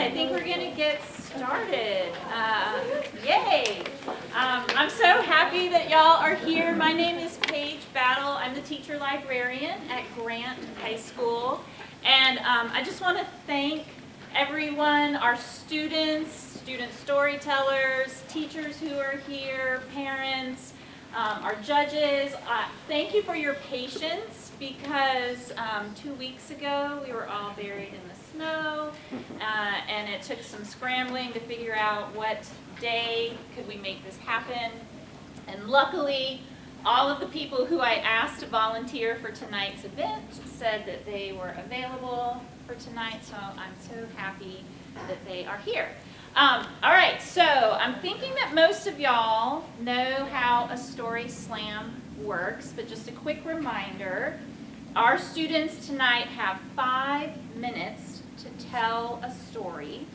I think we're going to get started. Yay! I'm so happy that y'all are here. My name is Paige Battle. I'm the teacher librarian at Grant High School. And I just want to thank everyone, our students, student storytellers, teachers who are here, parents, our judges. Thank you for your patience because 2 weeks ago we were all buried in the snow and it took some scrambling to figure out what day could we make this happen. And luckily, all of the people who I asked to volunteer for tonight's event said that they were available for tonight, so I'm so happy that they are here. All right, so I'm thinking that most of y'all know how a story slam works, but just a quick reminder, our students tonight have 5 minutes to tell a story.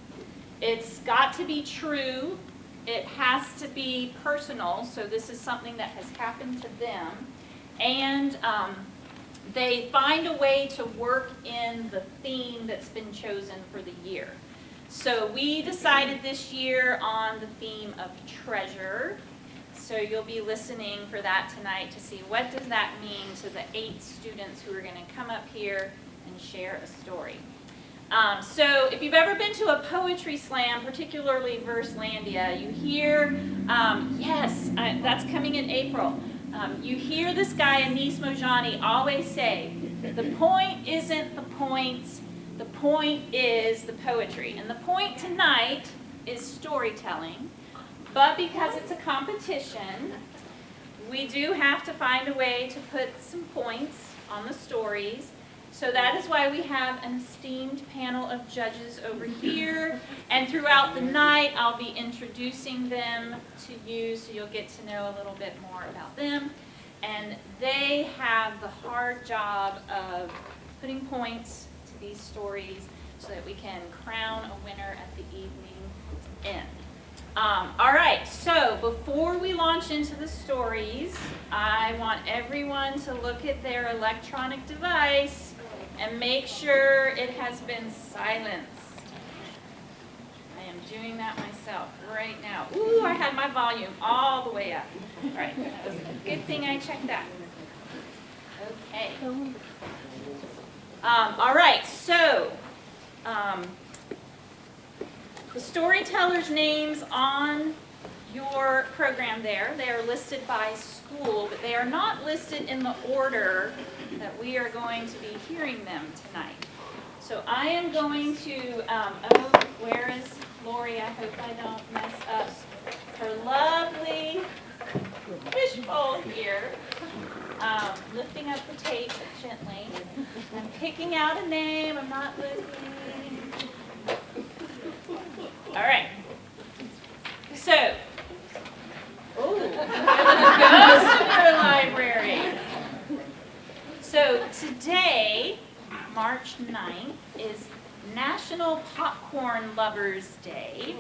It's got to be true. It has to be personal, so this is something that has happened to them. And they find a way to work in the theme that's been chosen for the year. So we decided this year on the theme of treasure. So you'll be listening for that tonight to see what does that mean to the 8 students who are going to come up here and share a story. So if you've ever been to a poetry slam, particularly Verselandia, you hear, that's coming in April. You hear this guy, Anis Mojani, always say, the point isn't the points, the point is the poetry. And the point tonight is storytelling, but because it's a competition, we do have to find a way to put some points on the stories. So that is why we have an esteemed panel of judges over here. And throughout the night, I'll be introducing them to you so you'll get to know a little bit more about them. And they have the hard job of putting points to these stories so that we can crown a winner at the evening end. All right, so before we launch into the stories, I want everyone to look at their electronic device and make sure it has been silenced. I am doing that myself right now. Ooh, I had my volume all the way up. All right, that was a good thing I checked that. Okay. All right, so the storytellers' names on your program there, they are listed by school, but they are not listed in the order that we are going to be hearing them tonight. So I am going to, where is Lori? I hope I don't mess up her lovely fishbowl here. Lifting up the tape gently. I'm picking out a name. I'm not looking. All right. So, there's a ghost in our library. So today, March 9th, is National Popcorn Lovers Day.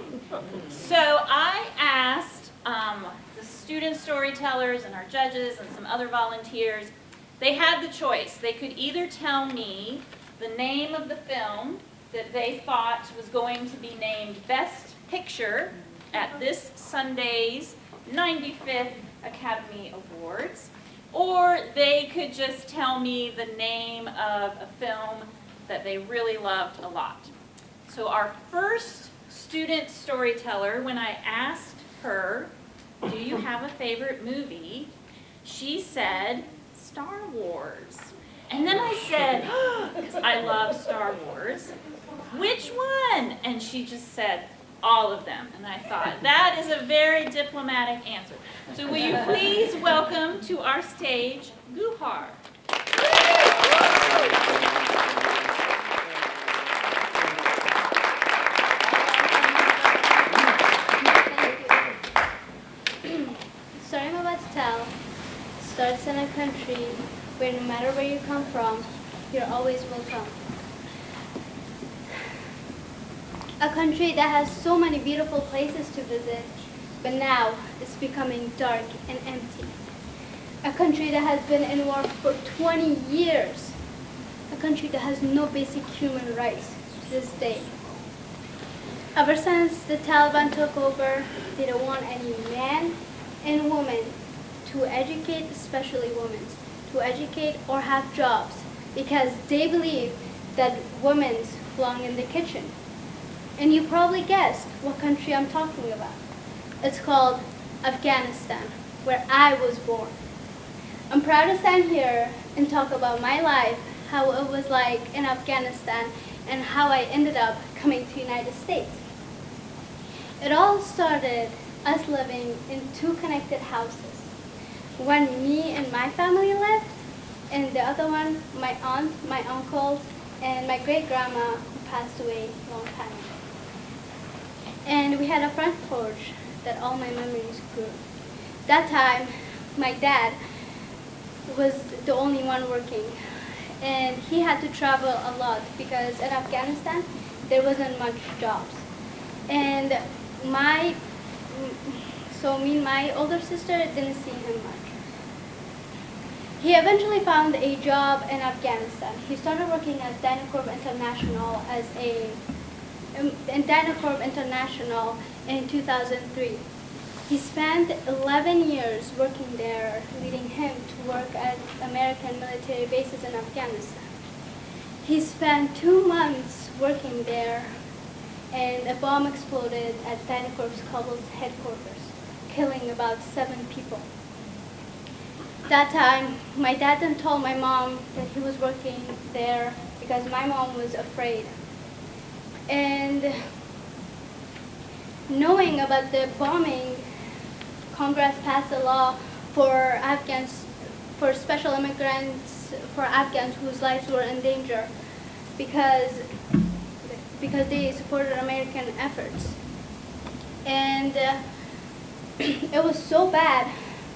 So I asked the student storytellers and our judges and some other volunteers, they had the choice. They could either tell me the name of the film that they thought was going to be named Best Picture at this Sunday's 95th Academy Awards, or they could just tell me the name of a film that they really loved a lot. So our first student storyteller, when I asked her, do you have a favorite movie? She said, Star Wars. And then I said, because I love Star Wars, which one? And she just said, all of them. And I thought, that is a very diplomatic answer. So will you please welcome to our stage, Guhar. The story I'm about to tell starts in a country where no matter where you come from, you're always welcome. A country that has so many beautiful places to visit, but now it's becoming dark and empty. A country that has been in war for 20 years. A country that has no basic human rights to this day. Ever since the Taliban took over, they don't want any man and woman to educate, especially women, to educate or have jobs because they believe that women belong in the kitchen. And you probably guessed what country I'm talking about. It's called Afghanistan, where I was born. I'm proud to stand here and talk about my life, how it was like in Afghanistan, and how I ended up coming to the United States. It all started us living in two connected houses. One me and my family lived, and the other one my aunt, my uncle, and my great-grandma who passed away a long time ago. And we had a front porch that all my memories grew. That time, my dad was the only one working, and he had to travel a lot because in Afghanistan there wasn't much jobs. And me and my older sister didn't see him much. He eventually found a job in Afghanistan. He started working at Dynacorp International in 2003. He spent 11 years working there, leading him to work at American military bases in Afghanistan. He spent 2 months working there, and a bomb exploded at Dynacorp's Kabul headquarters, killing about 7 people. That time, my dad then told my mom that he was working there because my mom was afraid. And knowing about the bombing, Congress passed a law for special immigrants, for Afghans whose lives were in danger because they supported American efforts. And it was so bad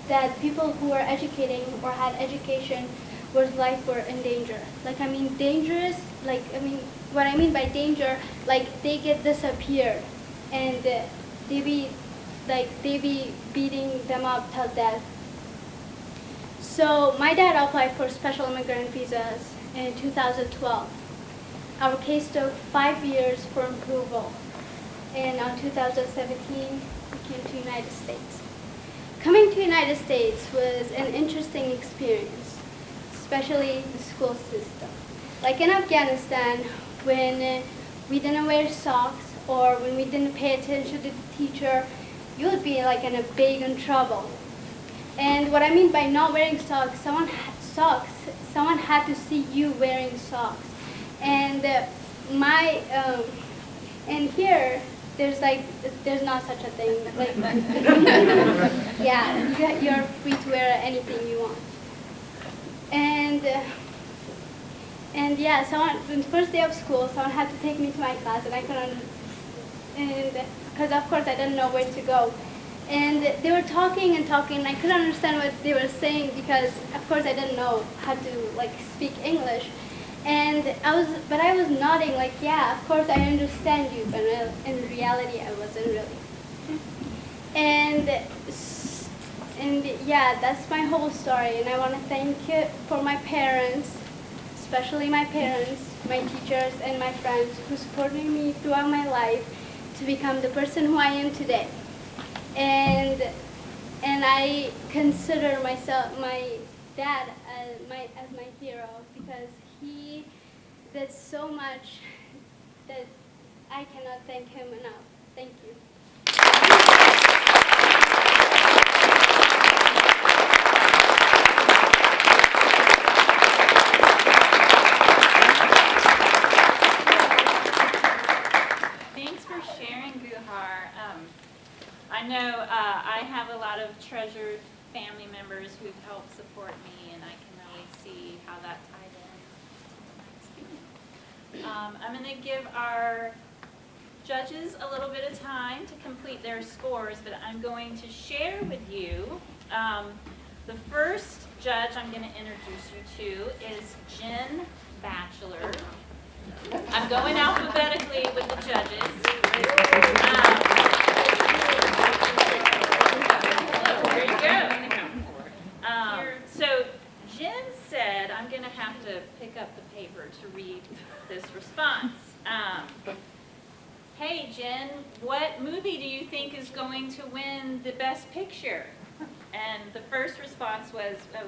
that people who were educating or had education whose life were in danger. Dangerous, what I mean by danger, they get disappeared and they be beating them up till death. So my dad applied for special immigrant visas in 2012. Our case took 5 years for approval, and in 2017 we came to the United States. Coming to the United States was an interesting experience, especially the school system. Like in Afghanistan, when we didn't wear socks or when we didn't pay attention to the teacher, you would be in a big trouble. And what I mean by not wearing socks, someone had to see you wearing socks. And and here there's not such a thing. Yeah, you're free to wear anything you want. And yeah, on the first day of school, someone had to take me to my class, and I couldn't, because of course I didn't know where to go. And they were talking and talking, and I couldn't understand what they were saying because, of course, I didn't know how to speak English. And I was nodding yeah, of course I understand you, but in reality I wasn't really. And yeah, that's my whole story, and I want to thank you for my parents, especially my parents, my teachers, and my friends who supported me throughout my life to become the person who I am today. And I consider my dad as my hero because he did so much that I cannot thank him enough. Thank you. Thanks for sharing, Guhar. I know I have a lot of treasured family members who've helped support me, and I can really see how that tied in. I'm going to give our judges a little bit of time to complete their scores, but I'm going to share with you the first judge I'm going to introduce you to is Jen Batchelor. I'm going alphabetically with the judges. There you go. So Jen said, I'm going to have to pick up the paper to read this response. hey, Jen, what movie do you think is going to win the Best Picture? And the first response was, oh,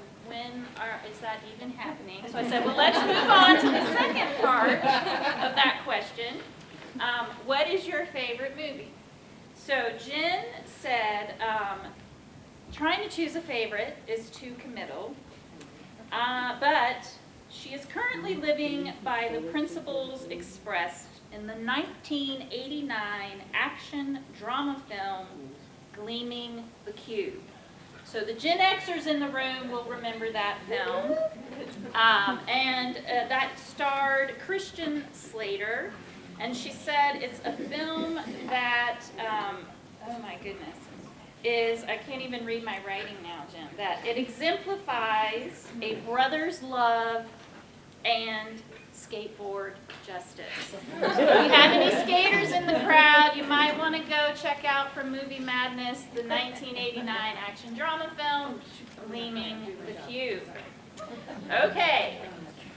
is that even happening? So I said, well, let's move on to the second part of that question. What is your favorite movie? So Jen said, trying to choose a favorite is too committal, but she is currently living by the principles expressed in the 1989 action drama film, Gleaming the Cube. So the Gen Xers in the room will remember that film. That starred Christian Slater. And she said it's a film that, oh my goodness, I can't even read my writing now, Jen, that it exemplifies a brother's love and skateboard justice. So if you have any skaters in the crowd, you might want to go check out from Movie Madness the 1989 action drama film, Gleaming the Cube. Okay,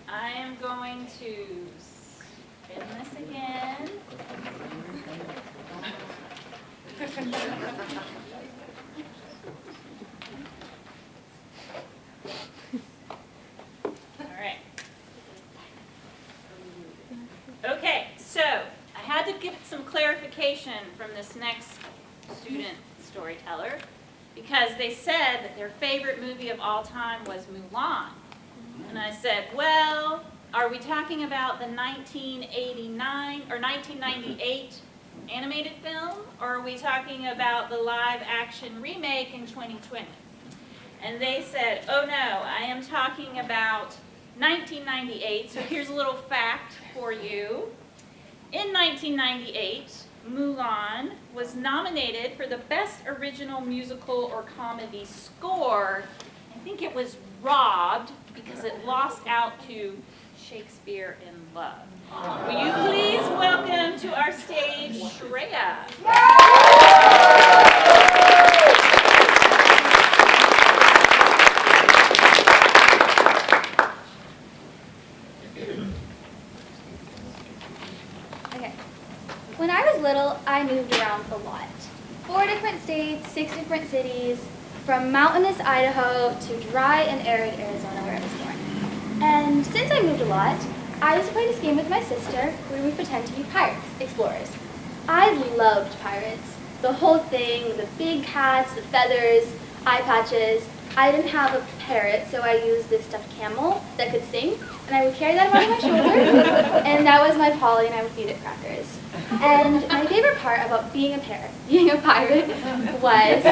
I am going to spin this again. All right. Okay, so I had to give some clarification from this next student storyteller because they said that their favorite movie of all time was Mulan. And I said, well, are we talking about the 1989 or 1998 animated film, or are we talking about the live action remake in 2020? And they said, oh no, I am talking about 1998. So here's a little fact for you. In 1998, Mulan was nominated for the Best Original Musical or Comedy Score. I think it was robbed because it lost out to Shakespeare in Love. Will you please welcome to our stage Shreya? Okay. When I was little, I moved around a lot. 4 different states, 6 different cities, from mountainous Idaho to dry and arid Arizona where I was born. And since I moved a lot, I used to play this game with my sister where we pretend to be pirates, explorers. I loved pirates. The whole thing, the big hats, the feathers, eye patches. I didn't have a parrot, so I used this stuffed camel that could sing, and I would carry that around my shoulder, and that was my Polly, and I would feed it crackers. And my favorite part about being a pirate was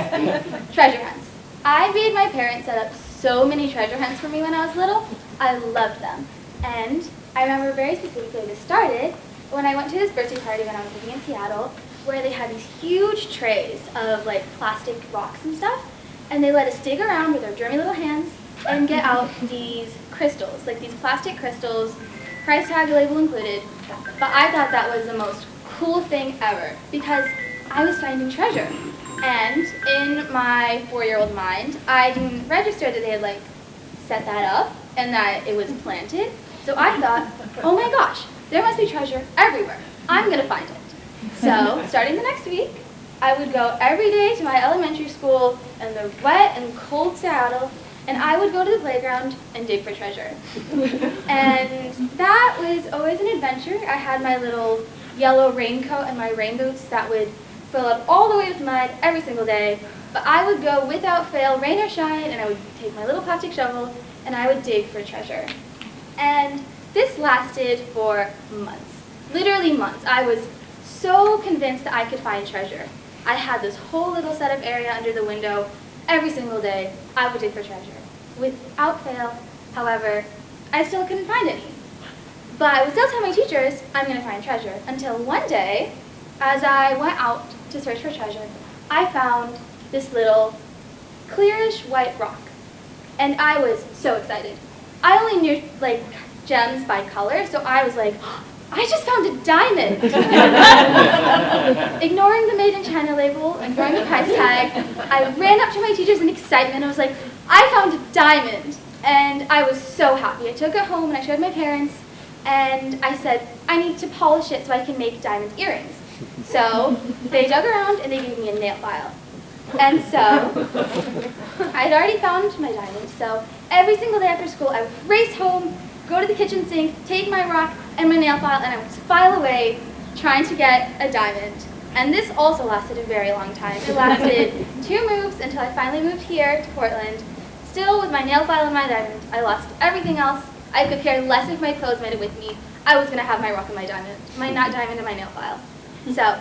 treasure hunts. I made my parents set up so many treasure hunts for me when I was little. I loved them. And I remember very specifically this started when I went to this birthday party when I was living in Seattle, where they had these huge trays of like plastic rocks and stuff, and they let us dig around with our germy little hands and get out these crystals, like these plastic crystals, price tag label included. But I thought that was the most cool thing ever because I was finding treasure. And in my 4-year-old mind, I didn't register that they had like set that up and that it was planted. So I thought, oh my gosh, there must be treasure everywhere. I'm gonna find it. So starting the next week, I would go every day to my elementary school in the wet and cold Seattle, and I would go to the playground and dig for treasure. And that was always an adventure. I had my little yellow raincoat and my rain boots that would fill up all the way with mud every single day. But I would go without fail, rain or shine, and I would take my little plastic shovel and I would dig for treasure. And this lasted for months, literally months. I was so convinced that I could find treasure. I had this whole little set of area under the window. Every single day, I would dig for treasure. Without fail, however, I still couldn't find any. But I would still tell my teachers, I'm going to find treasure, until one day, as I went out to search for treasure, I found this little clearish white rock. And I was so excited. I only knew like gems by color, so I was like, I just found a diamond. Ignoring the Made in China label, ignoring the price tag, I ran up to my teachers in excitement. I was like, I found a diamond. And I was so happy. I took it home and I showed my parents, and I said, I need to polish it so I can make diamond earrings. So they dug around and they gave me a nail file. And so I'd already found my diamond, so every single day after school I would race home, go to the kitchen sink, take my rock and my nail file, and I would file away trying to get a diamond. And this also lasted a very long time. It lasted 2 moves until I finally moved here to Portland. Still with my nail file and my diamond. I lost everything else. I could care less if my clothes made it with me. I was going to have my rock and my diamond, my not diamond and my nail file. So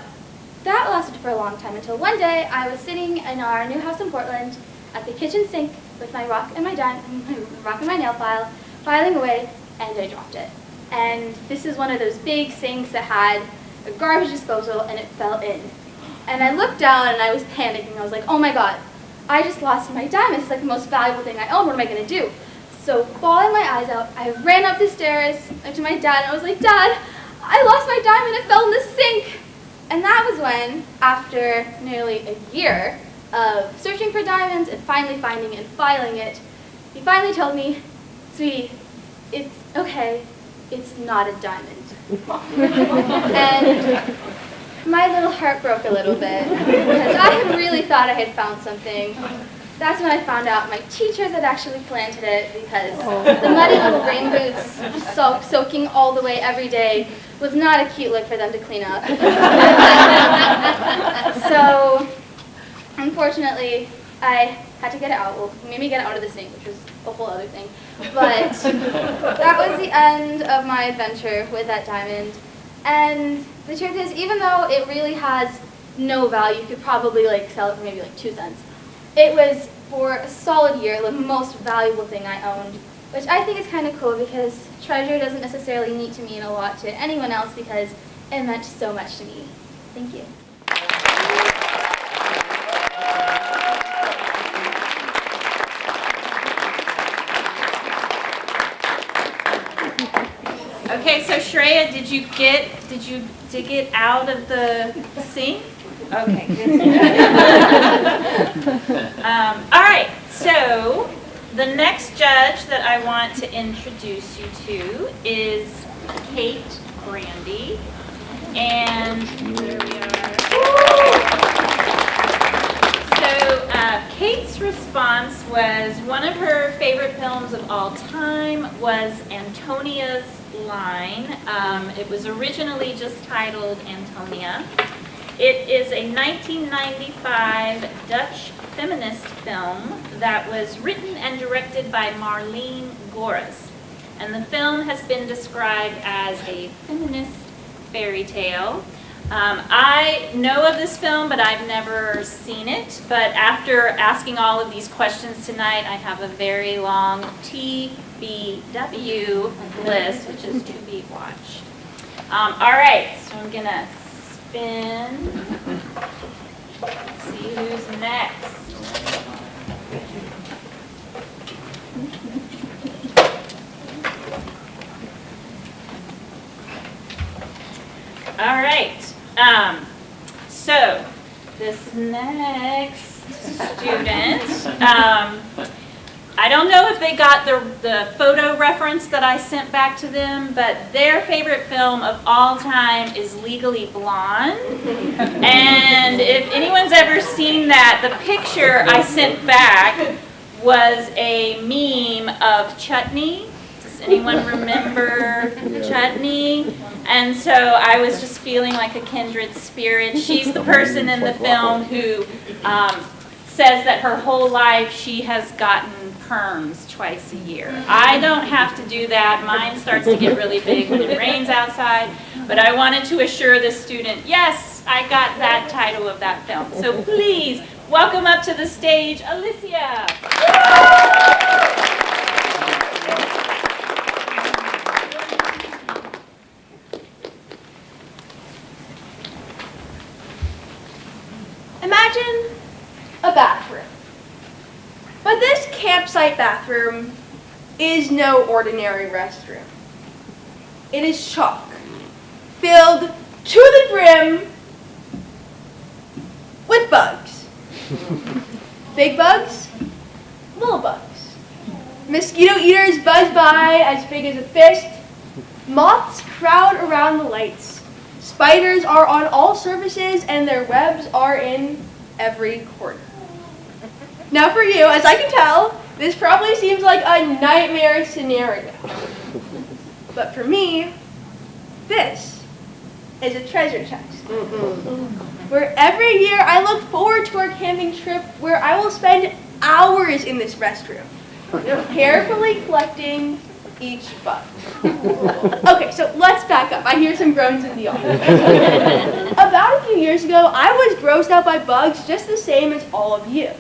that lasted for a long time until one day I was sitting in our new house in Portland at the kitchen sink with my rock and my diamond, my rock and my nail file, filing away, and I dropped it. And this is one of those big sinks that had a garbage disposal, and it fell in. And I looked down and I was panicking. I was like, oh my God, I just lost my diamond. It's like the most valuable thing I own. What am I going to do? So bawling my eyes out, I ran up the stairs to my dad and I was like, Dad, I lost my diamond. It fell in the sink. And that was when, after nearly a year of searching for diamonds and finally finding and filing it, he finally told me, sweetie, it's okay, it's not a diamond. And my little heart broke a little bit because I had really thought I had found something. That's when I found out my teachers had actually planted it because the muddy little rain boots soaking all the way every day was not a cute look for them to clean up. So, unfortunately, I had to get it out. Well, made me get it out of the sink, which was a whole other thing. But that was the end of my adventure with that diamond. And the truth is, even though it really has no value, you could probably sell it for maybe 2 cents. It was, for a solid year, the most valuable thing I owned, which I think is kind of cool because treasure doesn't necessarily need to mean a lot to anyone else because it meant so much to me. Thank you. Okay, so Shreya, did you dig it out of the sink? Okay, good. All right, so the next judge that I want to introduce you to is Kate Grandy. And there we are. So Kate's response was one of her favorite films of all time was Antonia's Line. It was originally just titled Antonia. It is a 1995 Dutch feminist film that was written and directed by Marlene Goris. And the film has been described as a feminist fairy tale. I know of this film, but I've never seen it. But after asking all of these questions tonight, I have a very long TBW list, which is to be watched. All right, so I'm going to spin. Let's see who's next. All right. So this next student, I don't know if they got the photo reference that I sent back to them, but their favorite film of all time is Legally Blonde. And if anyone's ever seen that, the picture I sent back was a meme of Chutney. Does anyone remember Chutney? And so I was just feeling like a kindred spirit. She's the person in the film who says that her whole life she has gotten perms twice a year. I don't have to do that. Mine starts to get really big when it rains outside. But I wanted to assure the student, yes, I got that title of that film. So please welcome up to the stage, Alicia. Imagine a bathroom. But this campsite bathroom is no ordinary restroom. It is chalk, filled to the brim with bugs. Big bugs, little bugs. Mosquito eaters buzz by as big as a fist. Moths crowd around the lights. Spiders are on all surfaces and their webs are in every corner. Now for you, as I can tell, this probably seems like a nightmare scenario. But for me, this is a treasure chest. Where every year I look forward to our camping trip where I will spend hours in this restroom, carefully collecting each bug. Okay, so let's back up. I hear some groans in the audience. About a few years ago, I was grossed out by bugs just the same as all of you.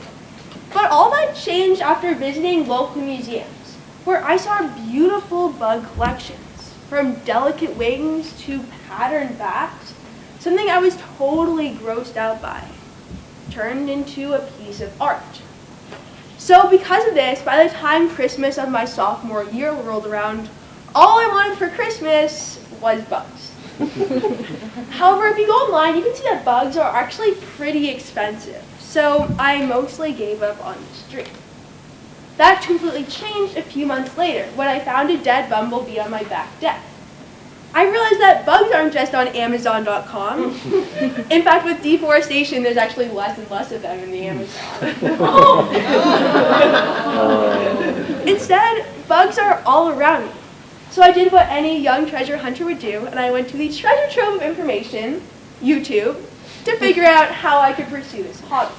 But all that changed after visiting local museums, where I saw beautiful bug collections, from delicate wings to patterned backs, something I was totally grossed out by, turned into a piece of art. So because of this, by the time Christmas of my sophomore year rolled around, all I wanted for Christmas was bugs. However, if you go online, you can see that bugs are actually pretty expensive. So I mostly gave up on this dream. That completely changed a few months later when I found a dead bumblebee on my back deck. I realized that bugs aren't just on Amazon.com. In fact, with deforestation, there's actually less and less of them in the Amazon. Instead, bugs are all around me. So I did what any young treasure hunter would do, and I went to the treasure trove of information, YouTube, to figure out how I could pursue this hobby.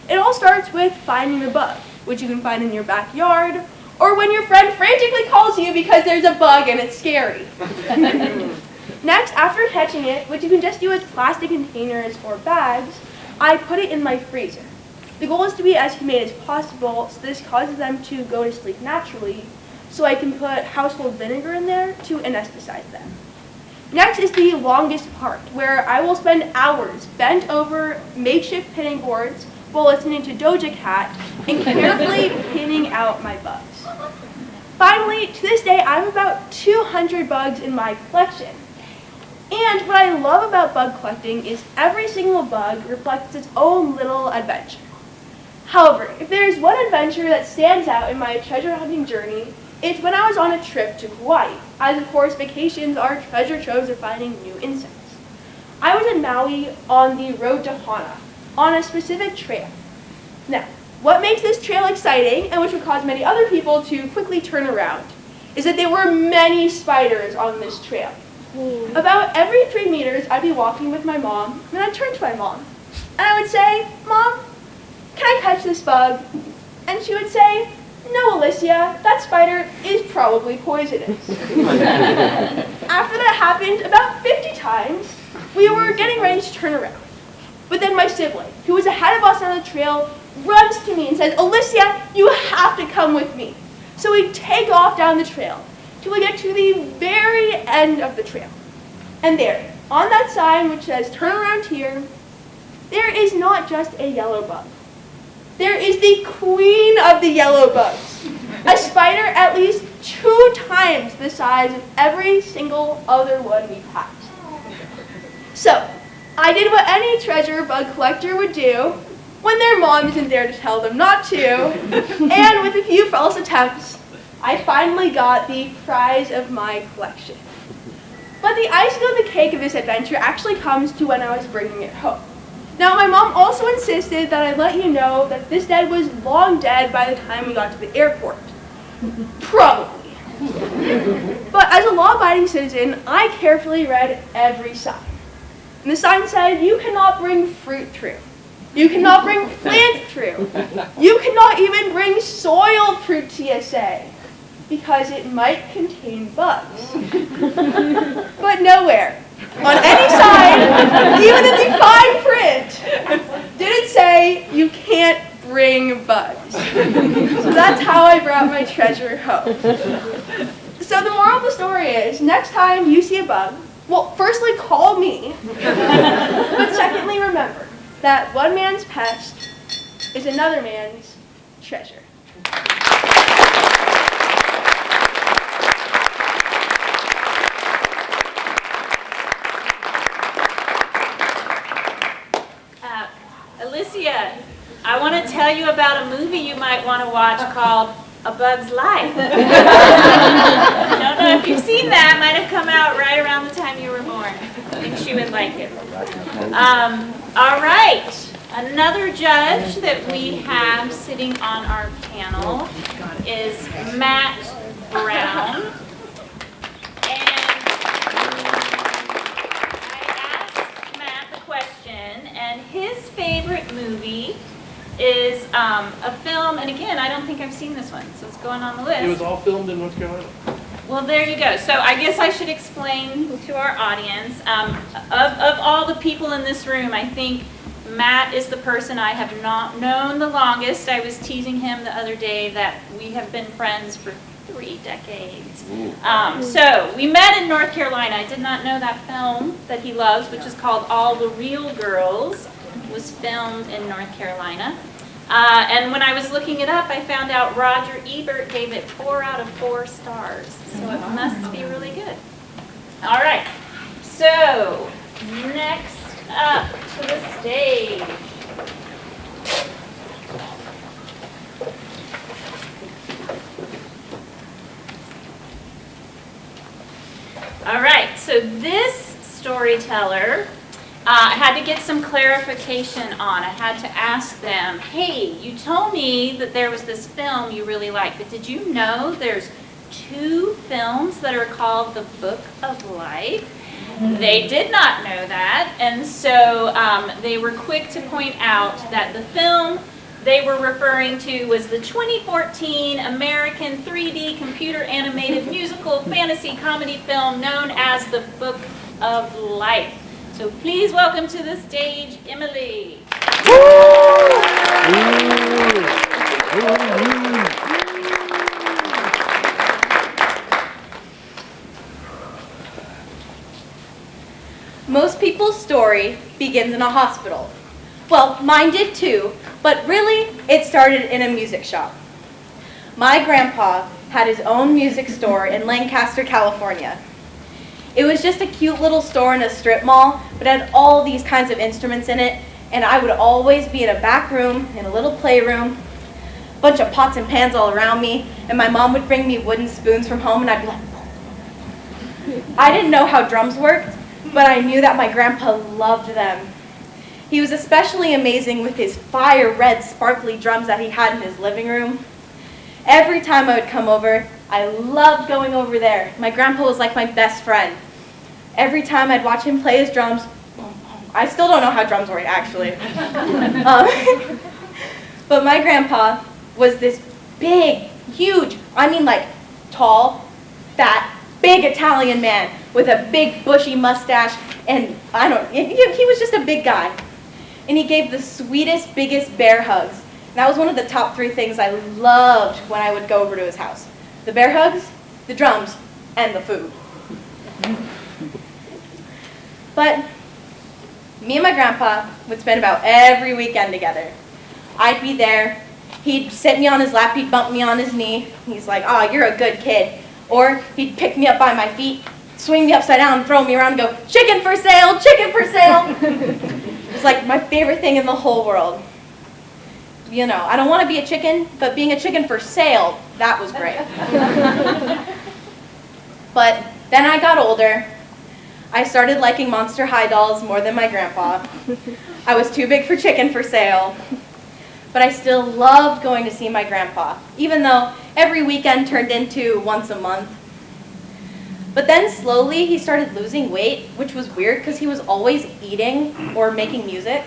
It all starts with finding a bug, which you can find in your backyard, or when your friend frantically calls you because there's a bug and it's scary. Next, after catching it, which you can just do with plastic containers or bags, I put it in my freezer. The goal is to be as humane as possible, so this causes them to go to sleep naturally, so I can put household vinegar in there to anesthetize them. Next is the longest part, where I will spend hours bent over makeshift pinning boards while listening to Doja Cat and carefully pinning out my bugs. Finally, to this day, I have about 200 bugs in my collection. And what I love about bug collecting is every single bug reflects its own little adventure. However, if there's one adventure that stands out in my treasure hunting journey, it's when I was on a trip to Hawaii, as of course vacations are treasure troves of finding new insects. I was in Maui on the road to Hana, on a specific trail. Now, what makes this trail exciting, and which would cause many other people to quickly turn around, is that there were many spiders on this trail. About every 3 meters, I'd be walking with my mom, and I'd turn to my mom, and I would say, "Mom, can I catch this bug?" And she would say, "No, Alicia, that spider is probably poisonous." After that happened about 50 times, we were getting ready to turn around. But then my sibling, who was ahead of us on the trail, runs to me and says, "Alicia, you have to come with me." So we take off down the trail till we get to the very end of the trail. And there, on that sign which says "Turn around here," there is not just a yellow bug. There is the queen of the yellow bugs, a spider at least 2 times the size of every single other one we passed. So, I did what any treasure bug collector would do when their mom isn't there to tell them not to, and with a few false attempts, I finally got the prize of my collection. But the icing on the cake of this adventure actually comes to when I was bringing it home. Now, my mom also insisted that I let you know that this dead was long dead by the time we got to the airport. Probably. But as a law-abiding citizen, I carefully read every sign. And the sign said, "You cannot bring fruit through. You cannot bring plant through. You cannot even bring soil through TSA, because it might contain bugs." But nowhere, on any sign, even in the fine print, did it say, "You can't bring bugs." So that's how I brought my treasure home. So the moral of the story is, next time you see a bug, well, firstly, call me. But secondly, remember that one man's pest is another man's treasure. Alicia, I want to tell you about a movie you might want to watch called A Bug's Life. I don't know if you've seen that. It might have come out right around the time you were born. I think she would like it. All right. Another judge that we have sitting on our panel is Matt Brown. And I asked Matt the question, and his favorite movie is a film, and again, I don't think I've seen this one, so it's going on the list. It was all filmed in North Carolina. Well, there you go. So I guess I should explain to our audience, of all the people in this room, I think Matt is the person I have not known the longest. I was teasing him the other day that we have been friends for 3 decades. So we met in North Carolina. I did not know that film that he loves, which is called All the Real Girls, was filmed in North Carolina. And when I was looking it up, I found out Roger Ebert gave it 4 out of 4 stars. So it must be really good. All right. So next up to the stage. All right. So this storyteller, I had to get some clarification on. I had to ask them, hey, you told me that there was this film you really liked, but did you know there's 2 films that are called The Book of Life? They did not know that, and so they were quick to point out that the film they were referring to was the 2014 American 3D computer animated musical fantasy comedy film known as The Book of Life. So please welcome to the stage, Emily. Most people's story begins in a hospital. Well, mine did too, but really, it started in a music shop. My grandpa had his own music store in Lancaster, California. It was just a cute little store in a strip mall, but it had all these kinds of instruments in it, and I would always be in a back room, in a little playroom, a bunch of pots and pans all around me, and my mom would bring me wooden spoons from home, and I'd be like, I didn't know how drums worked, but I knew that my grandpa loved them. He was especially amazing with his fire red sparkly drums that he had in his living room. Every time I would come over, I loved going over there. My grandpa was like my best friend. Every time I'd watch him play his drums, I still don't know how drums work actually. But my grandpa was this big, huge, I mean like tall, fat, big Italian man with a big bushy mustache, and he was just a big guy. And he gave the sweetest, biggest bear hugs. And that was one of the top 3 things I loved when I would go over to his house. The bear hugs, the drums, and the food. But me and my grandpa would spend about every weekend together. I'd be there. He'd sit me on his lap. He'd bump me on his knee. He's like, oh, you're a good kid. Or he'd pick me up by my feet, swing me upside down, and throw me around and go, chicken for sale, chicken for sale. It was like my favorite thing in the whole world. You know, I don't want to be a chicken, but being a chicken for sale, that was great. But then I got older. I started liking Monster High dolls more than my grandpa. I was too big for chicken for sale. But I still loved going to see my grandpa, even though every weekend turned into once a month. But then slowly he started losing weight, which was weird because he was always eating or making music.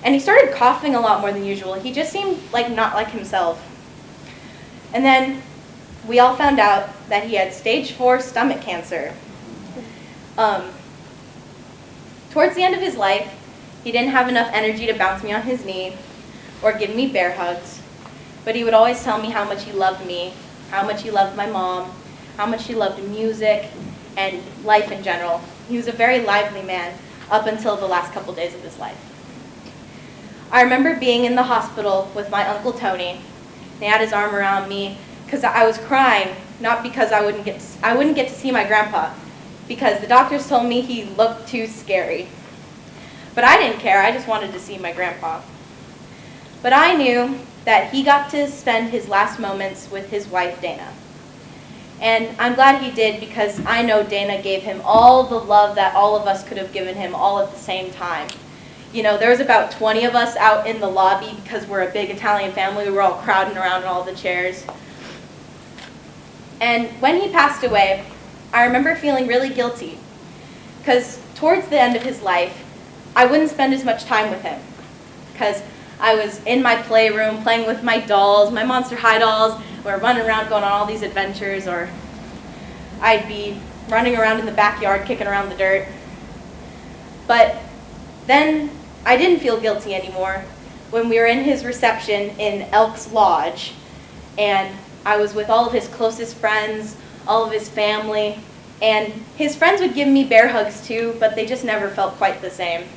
And he started coughing a lot more than usual. He just seemed like not like himself. And then we all found out that he had stage 4 stomach cancer. Towards the end of his life, he didn't have enough energy to bounce me on his knee or give me bear hugs. But he would always tell me how much he loved me, how much he loved my mom, how much he loved music and life in general. He was a very lively man up until the last couple days of his life. I remember being in the hospital with my Uncle Tony. And he had his arm around me because I was crying, not because I wouldn't get to see my grandpa, because the doctors told me he looked too scary. But I didn't care, I just wanted to see my grandpa. But I knew that he got to spend his last moments with his wife, Dana. And I'm glad he did, because I know Dana gave him all the love that all of us could have given him all at the same time. You know, there was about 20 of us out in the lobby because we're a big Italian family. We were all crowding around in all the chairs. And when he passed away, I remember feeling really guilty, because towards the end of his life, I wouldn't spend as much time with him, because I was in my playroom playing with my dolls, my Monster High dolls. We were running around going on all these adventures, or I'd be running around in the backyard kicking around the dirt. But then I didn't feel guilty anymore when we were in his reception in Elks Lodge, and I was with all of his closest friends, all of his family, and his friends would give me bear hugs too, but they just never felt quite the same.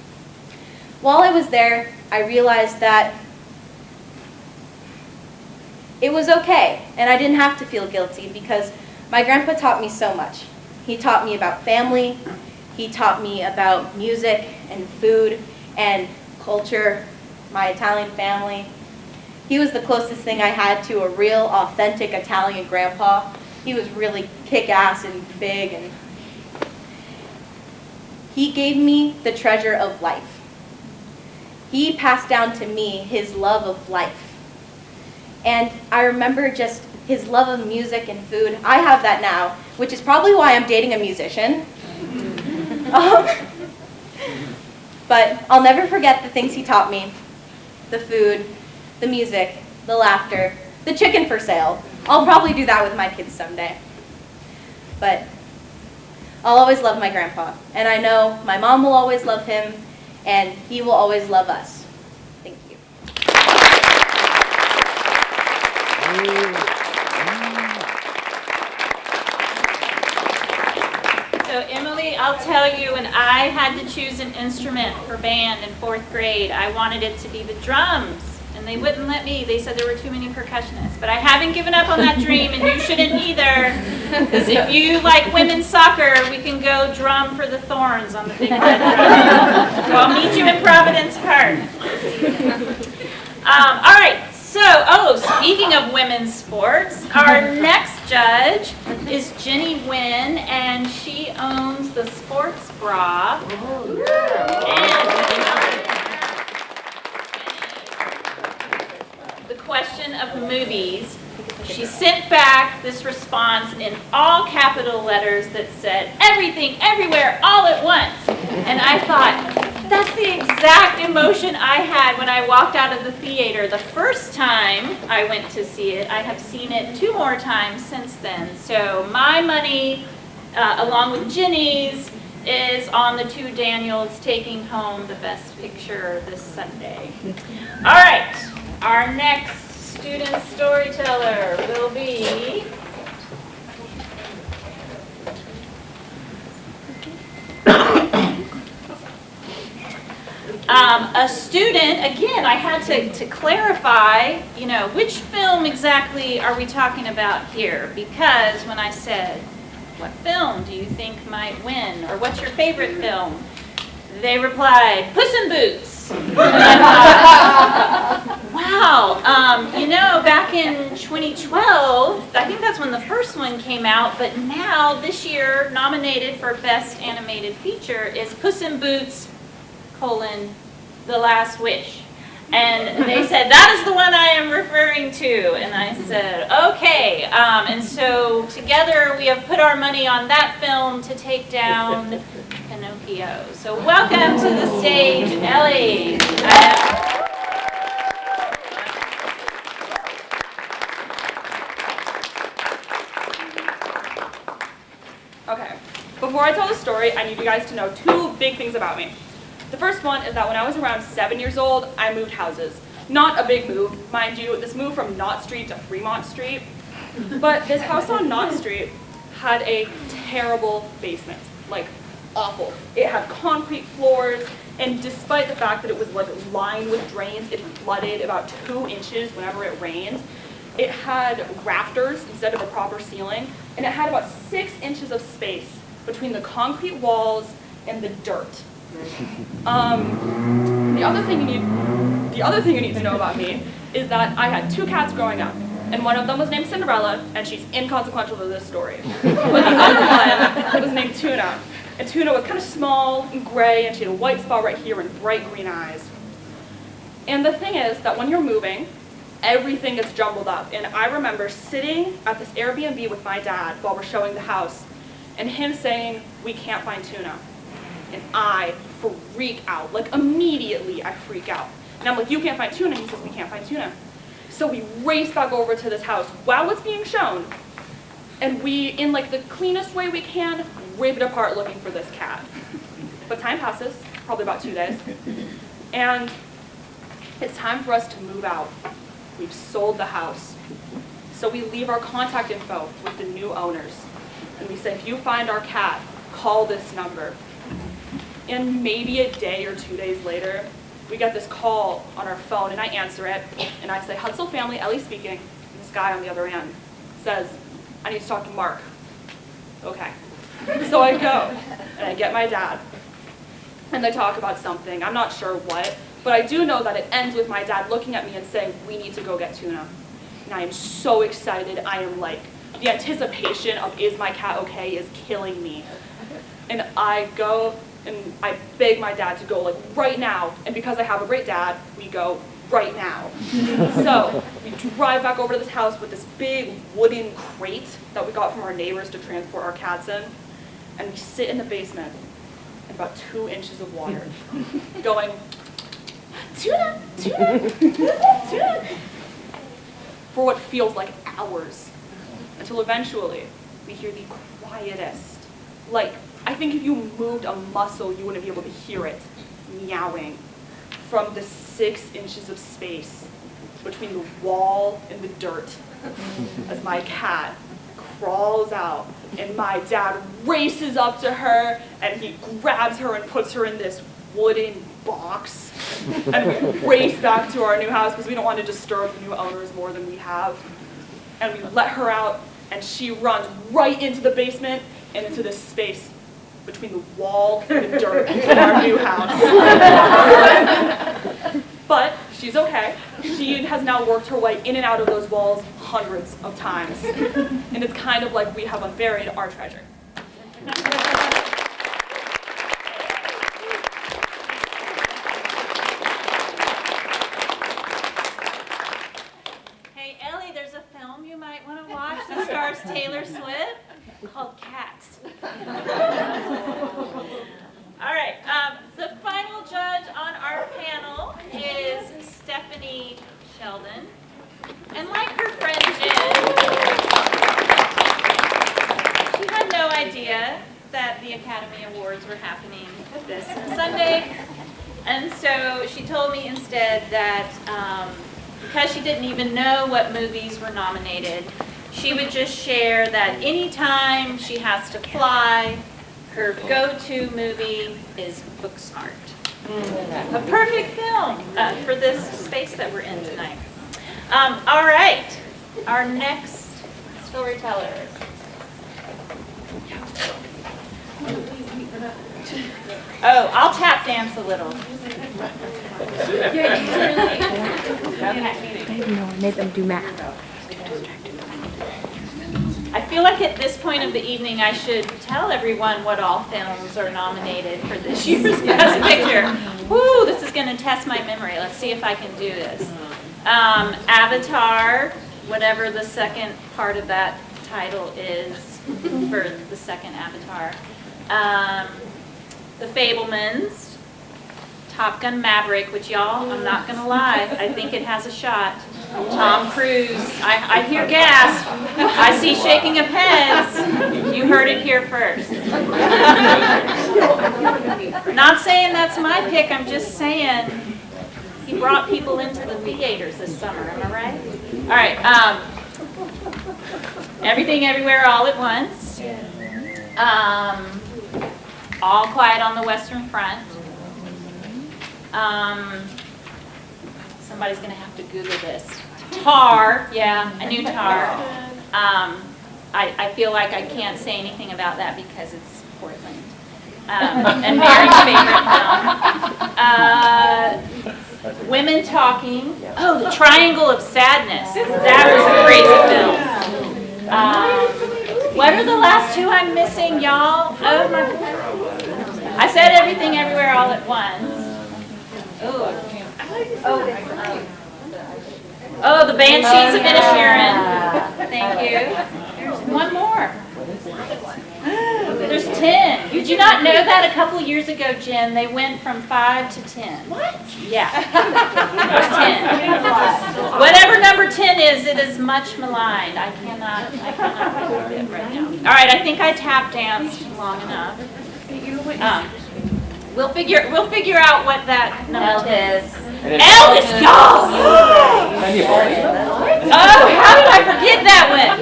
While I was there, I realized that it was okay, and I didn't have to feel guilty, because my grandpa taught me so much. He taught me about family, he taught me about music and food and culture, my Italian family. He was the closest thing I had to a real, authentic Italian grandpa. He was really kick-ass and big, and he gave me the treasure of life. He passed down to me his love of life. And I remember just his love of music and food. I have that now, which is probably why I'm dating a musician. But I'll never forget the things he taught me. The food, the music, the laughter, the chicken for sale. I'll probably do that with my kids someday. But I'll always love my grandpa. And I know my mom will always love him, and he will always love us. Thank you. So Emily, I'll tell you, when I had to choose an instrument for band in 4th grade, I wanted it to be the drums. And they wouldn't let me. They said there were too many percussionists. But I haven't given up on that dream, and you shouldn't either. Because if you like women's soccer, we can go drum for the Thorns on the big red drum. So I'll meet you in Providence Park. All right. So, speaking of women's sports, our next judge is Jenny Wynn, and she owns the Sports Bra. And the question of movies, she sent back this response in all capital letters that said, everything, everywhere, all at once. And I thought, that's the exact emotion I had when I walked out of the theater the first time I went to see it. I have seen it 2 more times since then. So my money, along with Jenny's, is on the 2 Daniels taking home the Best Picture this Sunday. All right, our next student storyteller will be a student. Again, I had to clarify, which film exactly are we talking about here? Because when I said, what film do you think might win? Or what's your favorite film? They replied, Puss in Boots. And I thought, wow, back in 2012, I think that's when the first one came out, but now, this year, nominated for Best Animated Feature is Puss in Boots, The Last Wish. And they said, that is the one I am referring to. And I said, okay. And so together we have put our money on that film to take down Pinocchio. So welcome to the stage, Ellie. Okay, before I tell the story, I need you guys to know 2 big things about me. The first one is that when I was around 7 years old, I moved houses. Not a big move, mind you, this move from Knott Street to Fremont Street. But this house on Knott Street had a terrible basement, like awful. It had concrete floors, and despite the fact that it was lined with drains, it flooded about 2 inches whenever it rained. It had rafters instead of a proper ceiling, and it had about 6 inches of space between the concrete walls and the dirt. The other thing you need to know about me is that I had 2 cats growing up. And one of them was named Cinderella, and she's inconsequential to this story. But the other one was named Tuna. And Tuna was kind of small and gray, and she had a white spot right here and bright green eyes. And the thing is that when you're moving, everything gets jumbled up. And I remember sitting at this Airbnb with my dad while we're showing the house, and him saying, "We can't find Tuna." And I freak out. Like, immediately I freak out. And I'm like, "You can't find Tuna?" He says, "We can't find Tuna." So we race back over to this house while it's being shown. And we, in like the cleanest way we can, rip it apart looking for this cat. But time passes, probably about 2 days. And it's time for us to move out. We've sold the house. So we leave our contact info with the new owners. And we say, if you find our cat, call this number. And maybe a day or 2 days later, we get this call on our phone, and I answer it, and I say, "Hutzel family, Ellie speaking." And this guy on the other end says, "I need to talk to Mark." Okay. So I go, and I get my dad, and they talk about something. I'm not sure what, but I do know that it ends with my dad looking at me and saying, "We need to go get Tuna." And I am so excited. I am like, the anticipation of is my cat okay is killing me. And I go, and I beg my dad to go like right now. And because I have a great dad, we go right now. So we drive back over to this house with this big wooden crate that we got from our neighbors to transport our cats in. And we sit in the basement in about 2 inches of water, going, "Tuna, Tuna, Tuna," for what feels like hours, until eventually we hear the quietest, like, I think if you moved a muscle, you wouldn't be able to hear it, meowing from the 6 inches of space between the wall and the dirt as my cat crawls out, and my dad races up to her and he grabs her and puts her in this wooden box, and we race back to our new house because we don't want to disturb the new owners more than we have. And we let her out, and she runs right into the basement and into this space between the wall and the dirt of our new house. But she's okay. She has now worked her way in and out of those walls hundreds of times. And it's kind of like we have unburied our treasure. Hey, Ellie, there's a film you might want to watch that stars Taylor Swift called Cats. All right, the final judge on our panel is Stephanie Sheldon. And like her friend Jen, she had no idea that the Academy Awards were happening this Sunday. And so she told me instead that because she didn't even know what movies were nominated, she would just share that anytime she has to fly, her go-to movie is Booksmart. A perfect film for this space that we're in tonight. All right, our next storyteller. Oh, I'll tap dance a little. Okay. Made them do math. I feel like at this point of the evening I should tell everyone what all films are nominated for this year's Best Picture. Woo, this is going to test my memory. Let's see if I can do this. Avatar, whatever the second part of that title is for the second Avatar. The Fabelmans. Top Gun Maverick, which y'all, I'm not going to lie, I think it has a shot. Tom Cruise, I hear gasp. I see shaking of heads. You heard it here first. Not saying that's my pick, I'm just saying he brought people into the theaters this summer, am I right? All right, Everything Everywhere All at Once. All Quiet on the Western Front. Somebody's going to have to Google this. Tar, yeah, I knew Tar. I feel like I can't say anything about that because it's Portland. And Mary's favorite film. Women Talking, Oh, The Triangle of Sadness. That was a crazy film. What are the last two I'm missing, y'all? Oh my! I said Everything Everywhere All at Once. Oh, The Banshees of Inisherin. Thank you. There's one more. There's 10. Did you not know that a couple years ago, Jen? They went from 5 to 10. What? Yeah. There's 10. Whatever number 10 is, it is much maligned. I cannot prove it right now. All right, I think I tap danced long enough. We'll figure out what that number is. Elvis, y'all! Oh, how did I forget that one?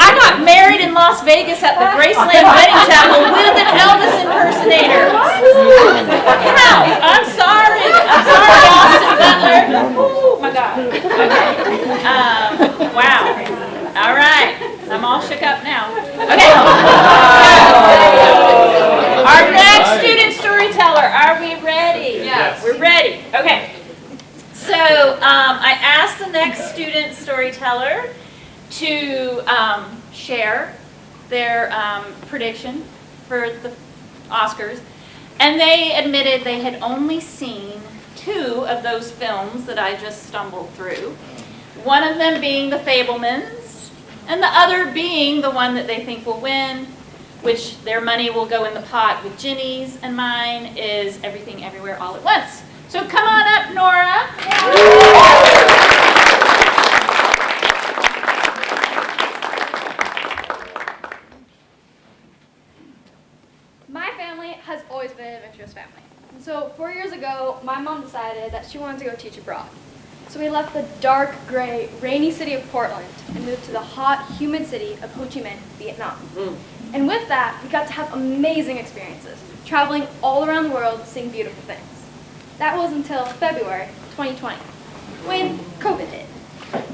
I got married in Las Vegas at the Graceland Wedding Chapel with an Elvis impersonator. How? I'm sorry, Austin Butler. Oh my God. Okay. Wow. All right. I'm all shook up now. Okay. Our next student storyteller. Are we ready? Yes. We're ready. Okay. So I asked the next student storyteller to share their prediction for the Oscars, and they admitted they had only seen 2 of those films that I just stumbled through. One of them being The Fabelmans, and the other being the one that they think will win, which their money will go in the pot with Ginny's, and mine is Everything Everywhere All at Once. So come on up, Nora. My family has always been an adventurous family. And so 4 years ago, my mom decided that she wanted to go teach abroad. So we left the dark, gray, rainy city of Portland and moved to the hot, humid city of Ho Chi Minh, Vietnam. And with that, we got to have amazing experiences, traveling all around the world, seeing beautiful things. That was until February 2020, when COVID hit.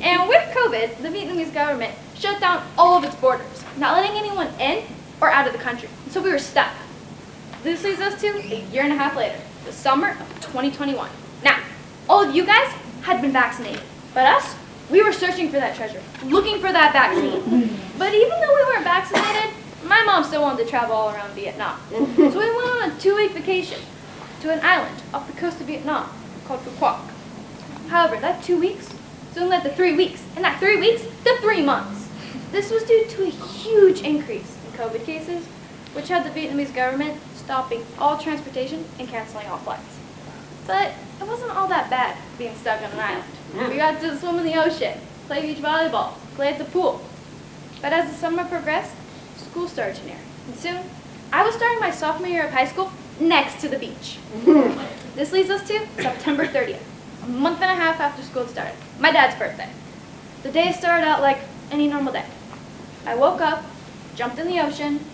And with COVID, the Vietnamese government shut down all of its borders, not letting anyone in or out of the country. So we were stuck. This leads us to a year and a half later, the summer of 2021. Now, all of you guys had been vaccinated, but us, we were searching for that treasure, looking for that vaccine. But even though we weren't vaccinated, my mom still wanted to travel all around Vietnam. So we went on a 2-week vacation to an island off the coast of Vietnam called Phu Quoc. However, that 2 weeks soon led to 3 weeks, and that 3 weeks to 3 months. This was due to a huge increase in COVID cases, which had the Vietnamese government stopping all transportation and canceling all flights. But it wasn't all that bad being stuck on an island. We got to swim in the ocean, play beach volleyball, play at the pool. But as the summer progressed, school started to near, and soon I was starting my sophomore year of high school next to the beach. This leads us to September 30th, a month and a half after school started, my dad's birthday. The day started out like any normal day. I woke up, jumped in the ocean,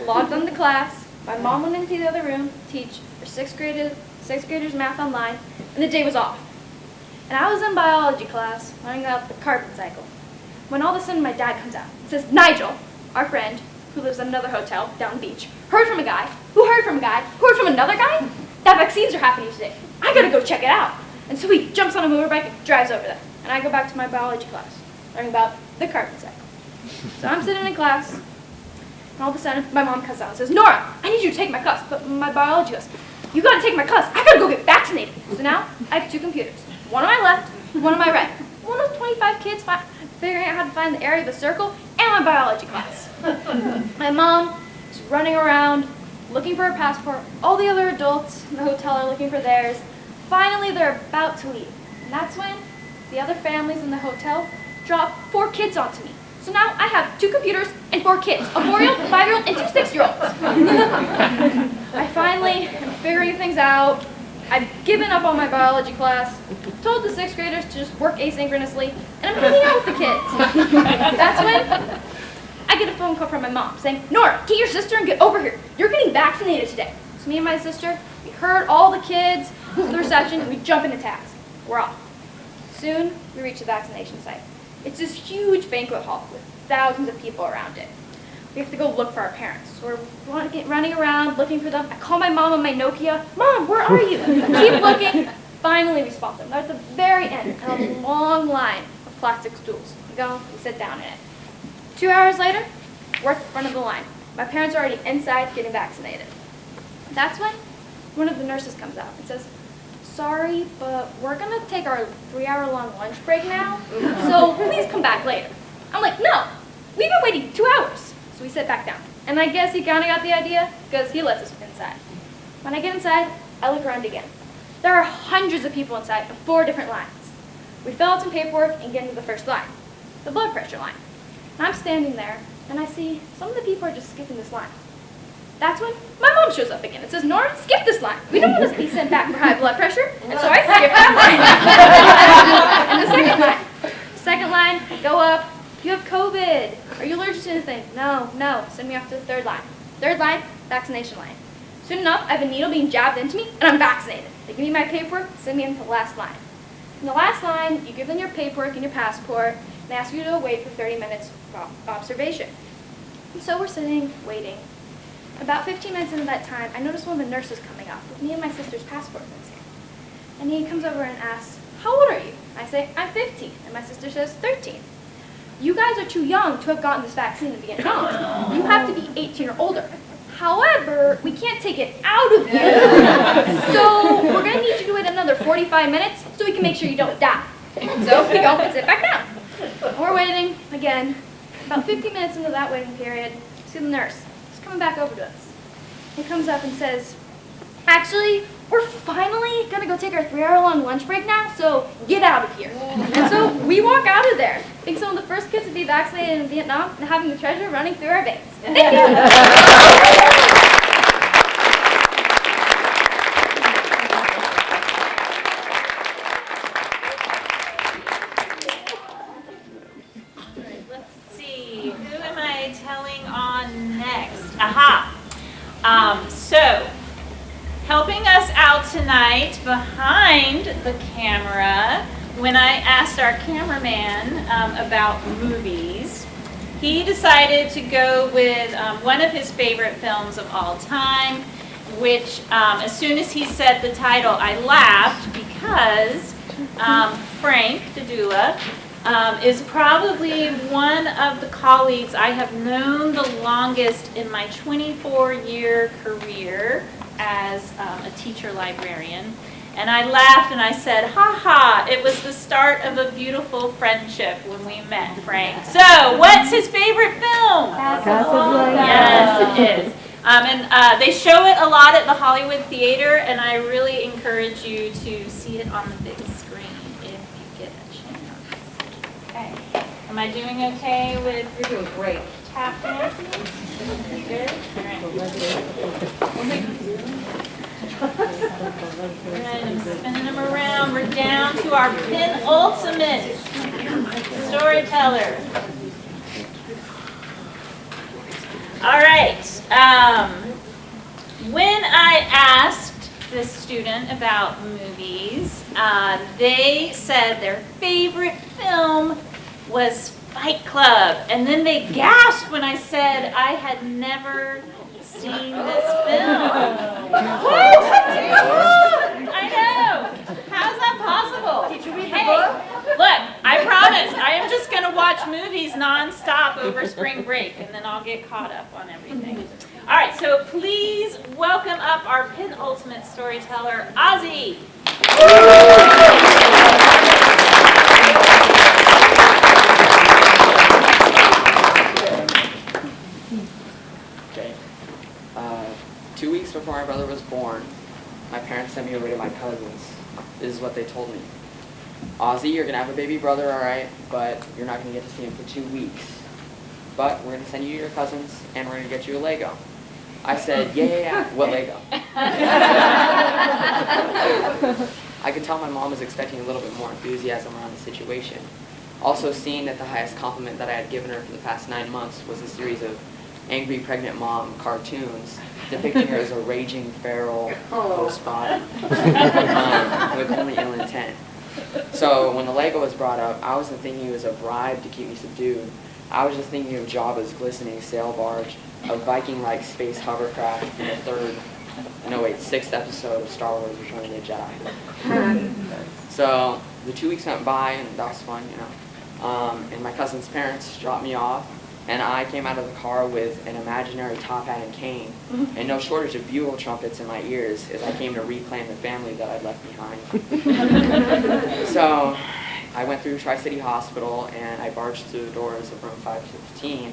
logged on to class, my mom went into the other room to teach her sixth graders math online, and the day was off. And I was in biology class learning about the carbon cycle, when all of a sudden my dad comes out and says, Nigel, our friend, who lives at another hotel down the beach, heard from a guy, who heard from a guy, who heard from another guy, that vaccines are happening today. I gotta go check it out. And so he jumps on a motorbike and drives over there. And I go back to my biology class, learning about the carbon cycle. So I'm sitting in class, and all of a sudden my mom comes out and says, Nora, I need you to take my class, but my biology class. You gotta take my class. I gotta go get vaccinated. So now I have 2 computers, one on my left, one on my right. One of 25 kids figuring out how to find the area of the circle, and my biology class. My mom is running around, looking for her passport. All the other adults in the hotel are looking for theirs. Finally, they're about to leave. And that's when the other families in the hotel drop 4 kids onto me. So now I have 2 computers and 4 kids, a 4-year-old, a 5-year-old, and 2 6-year-olds. I finally am figuring things out. I've given up on my biology class, told the 6th graders to just work asynchronously, and I'm hanging out with the kids. That's when I get a phone call from my mom saying, Nora, get your sister and get over here. You're getting vaccinated today. So me and my sister, we herd all the kids to the reception, and we jump into taxi. We're off. Soon, we reach the vaccination site. It's this huge banquet hall with thousands of people around it. We have to go look for our parents. So we're running around looking for them. I call my mom on my Nokia. Mom, where are you? Keep looking. Finally, we spot them. They're at the very end, and a long line of plastic stools. We go, we sit down in it. 2 hours later, we're at the front of the line. My parents are already inside getting vaccinated. That's when one of the nurses comes out and says, "Sorry, but we're gonna take our 3-hour-long lunch break now, so please come back later." I'm like, "No, we've been waiting 2 hours." So we sit back down. And I guess he kinda got the idea, because he lets us inside. When I get inside, I look around again. There are hundreds of people inside in 4 different lines. We fill out some paperwork and get into the first line, the blood pressure line. And I'm standing there, and I see some of the people are just skipping this line. That's when my mom shows up again and says, "Nora, skip this line. We don't want us to be sent back for high blood pressure." And so I skip that line. And the second line. Second line, I go up. "You have COVID. Are you allergic to anything?" "No, no." Send me off to the third line. Third line, vaccination line. Soon enough, I have a needle being jabbed into me, and I'm vaccinated. They give me my paperwork, send me into the last line. In the last line, you give them your paperwork and your passport, and they ask you to wait for 30 minutes for observation. And so we're sitting, waiting. About 15 minutes into that time, I noticed one of the nurses coming up with me and my sister's passports in his hand. And he comes over and asks, "How old are you?" I say, "I'm 15, and my sister says 13. "You guys are too young to have gotten this vaccine in Vietnam. You have to be 18 or older. However, we can't take it out of you, so we're going to need you to wait another 45 minutes so we can make sure you don't die." So we go and sit back down. We're waiting again. About 15 minutes into that waiting period, see the nurse. He's coming back over to us. He comes up and says, "Actually, we're finally going to go take our 3-hour-long lunch break now, so get out of here." And so we walk out of there, being some of the first kids to be vaccinated in Vietnam and having the treasure running through our veins. Thank you. Let's see, who am I telling on next? Aha! So, helping us out tonight behind the camera, when I asked our cameraman about movies, he decided to go with one of his favorite films of all time, which as soon as he said the title, I laughed because Frank Dadula is probably one of the colleagues I have known the longest in my 24-year career as a teacher librarian. And I laughed and I said, "Ha ha, it was the start of a beautiful friendship when we met, Frank." So, what's his favorite film? Casablanca. Yes, it is. And they show it a lot at the Hollywood Theater, and I really encourage you to see it on the big screen if you get a chance. Okay. Am I doing okay with... You're doing great. Tap dancing? Good? All right. Alright, I'm spinning them around. We're down to our penultimate storyteller. Alright, when I asked this student about movies, they said their favorite film was Fight Club. And then they gasped when I said I had never seen this film. I know. How's that possible? Did you read the book? Look, I promise. I am just going to watch movies nonstop over spring break, and then I'll get caught up on everything. All right, so please welcome up our penultimate storyteller, Ozzy. Okay. 2 weeks before my brother was born, my parents sent me over to my cousins. This is what they told me. "Ozzy, you're going to have a baby brother, all right, but you're not going to get to see him for 2 weeks. But we're going to send you to your cousins, and we're going to get you a Lego." I said, yeah, what Lego? I could tell my mom was expecting a little bit more enthusiasm around the situation. Also, seeing that the highest compliment that I had given her for the past 9 months was a series of angry pregnant mom cartoons depicting her as a raging feral post-body with only ill intent. So when the Lego was brought up, I wasn't thinking it was a bribe to keep me subdued. I was just thinking of Jabba's glistening sail barge, a Viking-like space hovercraft, and a third no wait, 6th episode of Star Wars Return of the Jedi. So the 2 weeks went by, and that was fun, you know. And my cousin's parents dropped me off, and I came out of the car with an imaginary top hat and cane, and no shortage of bugle trumpets in my ears as I came to reclaim the family that I'd left behind. So I went through Tri-City Hospital, and I barged through the doors of room 515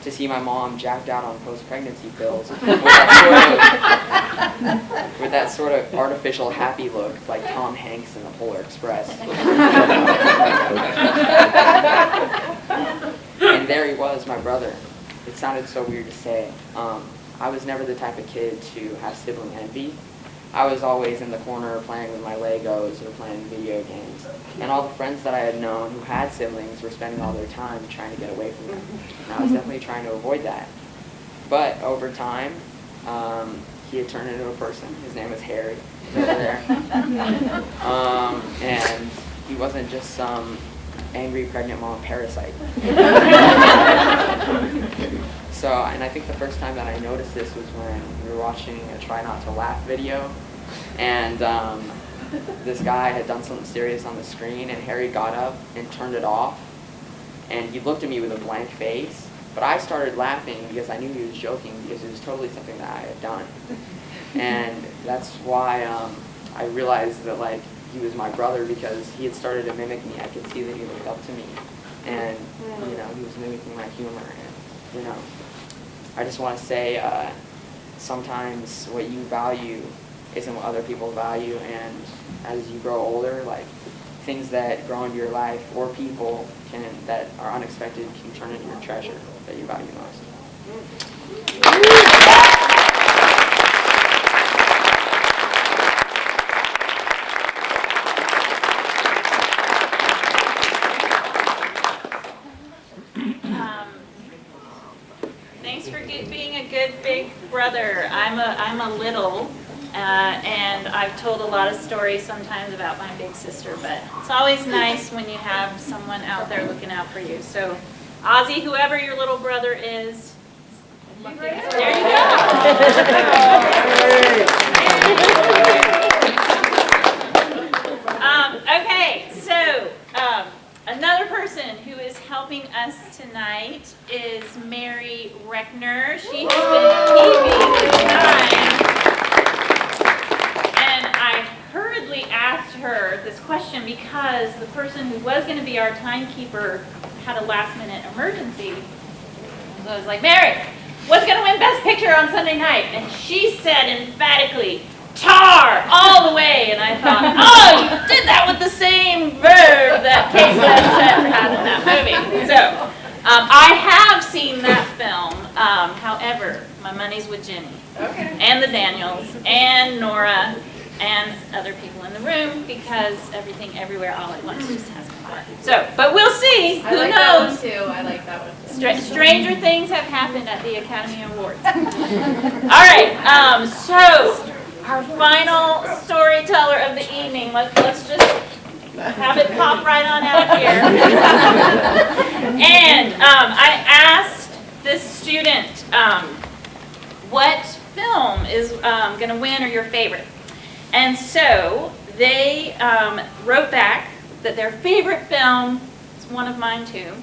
to see my mom jacked out on post-pregnancy pills with that sort of artificial happy look like Tom Hanks in the Polar Express. And there he was, my brother. It sounded so weird to say. I was never the type of kid to have sibling envy. I was always in the corner playing with my Legos or playing video games. And all the friends that I had known who had siblings were spending all their time trying to get away from them. And I was definitely trying to avoid that. But over time, he had turned into a person. His name was Harry. He's over there. And he wasn't just some angry pregnant mom parasite. So, and I think the first time that I noticed this was when we were watching a Try Not to Laugh video, and this guy had done something serious on the screen, and Harry got up and turned it off, and he looked at me with a blank face, but I started laughing because I knew he was joking, because it was totally something that I had done. And that's why I realized that, like, he was my brother, because he had started to mimic me. I could see that he looked up to me, and, you know, he was mimicking my humor, and, you know, I just want to say sometimes what you value isn't what other people value, and as you grow older, like, things that grow into your life or people that are unexpected can turn into your treasure that you value most. Thanks for being a good big brother. I'm a little, and I've told a lot of stories sometimes about my big sister, but it's always nice when you have someone out there looking out for you. So, Ozzy, whoever your little brother is, there you go. Okay, so another person who is helping us tonight is Mary Reckner. She has been keeping time. And I hurriedly asked her this question because the person who was going to be our timekeeper had a last-minute emergency. So I was like, Mary, what's going to win Best Picture on Sunday night? And she said emphatically, Tar, all the way. And I thought, oh, you did that with the same verb that Kate Blanchett had in that movie. So, I have seen that film. However, my money's with Jenny. Okay. And the Daniels, and Nora, and other people in the room, because Everything Everywhere All at Once just hasn't fun. So, but we'll see. Who knows? That one too. I like that one too. Stranger things have happened at the Academy Awards. All right. So, our final storyteller of the evening. Let's just have it pop right on out here. And I asked this student what film is going to win or your favorite. And so they wrote back that their favorite film is one of mine too,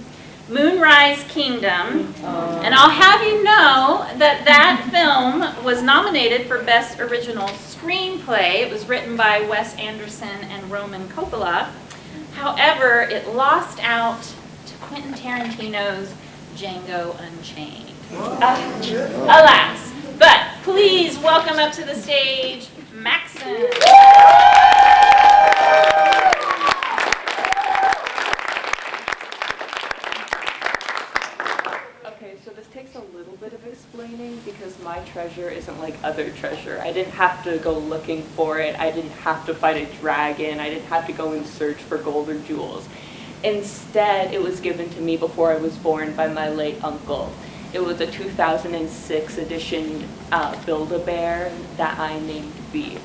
Moonrise Kingdom. And I'll have you know that that film was nominated for Best Original Screenplay. It was written by Wes Anderson and Roman Coppola. However, it lost out to Quentin Tarantino's Django Unchained. Alas. But please welcome up to the stage, Maxon. Okay, so this takes a little bit of explaining because my treasure isn't like other treasure. I didn't have to go looking for it. I didn't have to fight a dragon. I didn't have to go and search for gold or jewels. Instead, it was given to me before I was born by my late uncle. It was a 2006 edition Build-A-Bear that I named Bee.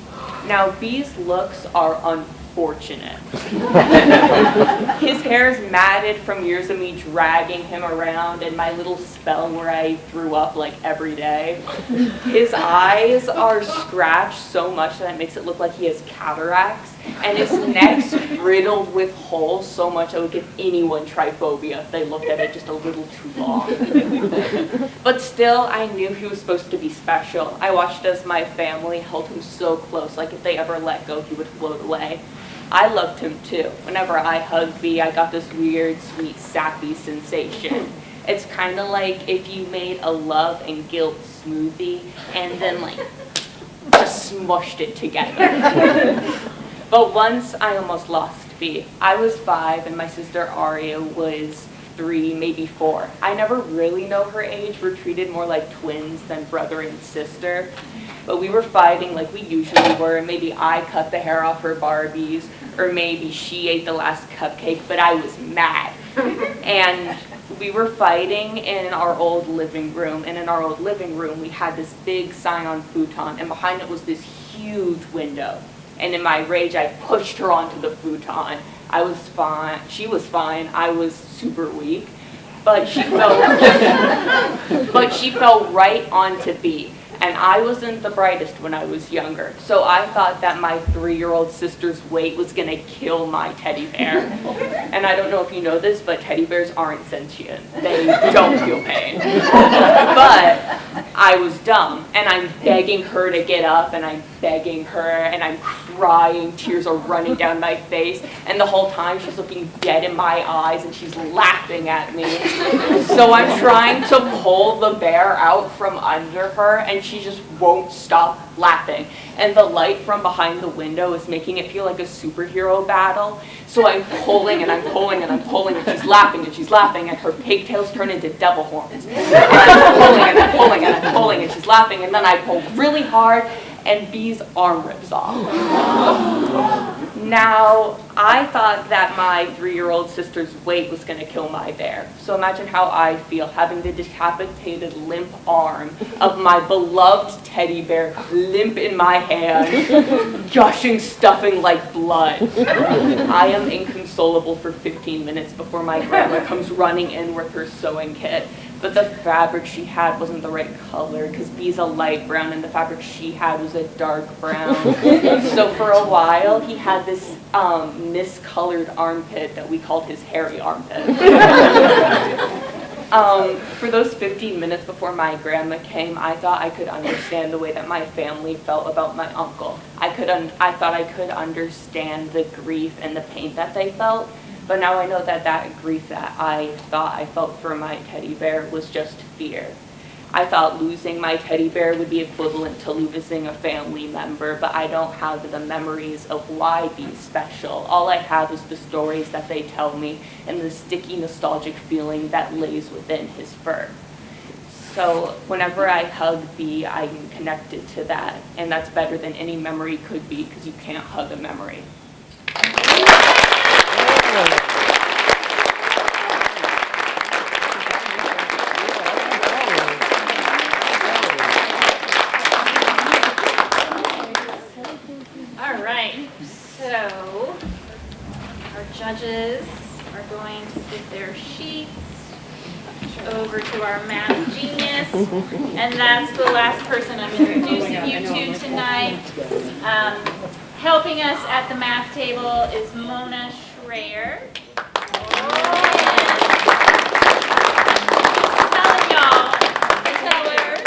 Now, Bee's looks are unfortunate. His hair is matted from years of me dragging him around and my little spell where I threw up like every day. His eyes are scratched so much that it makes it look like he has cataracts, and his neck's riddled with holes so much I would give anyone trypophobia if they looked at it just a little too long. But still, I knew he was supposed to be special. I watched as my family held him so close, like if they ever let go, he would float away. I loved him too. Whenever I hugged B, I got this weird, sweet, sappy sensation. It's kind of like if you made a love and guilt smoothie and then like just smushed it together. But once I almost lost B. I was 5 and my sister Aria was 3, maybe 4. I never really know her age. We're treated more like twins than brother and sister. But we were fighting like we usually were. Maybe I cut the hair off her Barbies, or maybe she ate the last cupcake, but I was mad. And we were fighting in our old living room, and in our old living room we had this big Scion futon, and behind it was this huge window. And in my rage, I pushed her onto the futon. I was fine. She was fine. I was super weak. But she fell right onto B. And I wasn't the brightest when I was younger. So I thought that my 3-year-old sister's weight was going to kill my teddy bear. And I don't know if you know this, but teddy bears aren't sentient. They don't feel pain. But I was dumb, and I'm begging her to get up, and I'm begging her, and I'm crying. Tears are running down my face. And the whole time she's looking dead in my eyes, and she's laughing at me. So I'm trying to pull the bear out from under her, and she just won't stop laughing. And the light from behind the window is making it feel like a superhero battle. So I'm pulling and I'm pulling and I'm pulling, and she's laughing and she's laughing, and her pigtails turn into devil horns. And I'm pulling and I'm pulling and I'm pulling, and she's laughing, and then I pull really hard, and B's arm rips off. Now, I thought that my 3-year-old sister's weight was going to kill my bear. So imagine how I feel having the decapitated limp arm of my beloved teddy bear limp in my hand, gushing, stuffing like blood. I am inconsolable for 15 minutes before my grandma comes running in with her sewing kit. But the fabric she had wasn't the right color, because B's a light brown and the fabric she had was a dark brown. So for a while he had this miscolored armpit that we called his hairy armpit. For those 15 minutes before my grandma came, I thought I could understand the way that my family felt about my uncle. I thought I could understand the grief and the pain that they felt. But now I know that that grief that I thought I felt for my teddy bear was just fear. I thought losing my teddy bear would be equivalent to losing a family member, but I don't have the memories of why B's special. All I have is the stories that they tell me and the sticky, nostalgic feeling that lays within his fur. So whenever I hug B, I'm connected to that, and that's better than any memory could be, because you can't hug a memory. All right, so our judges are going to stick their sheets over to our math genius, and that's the last person I'm introducing you to tonight. Helping us at the math table is Mona Schreier. Telling y'all, the tellers,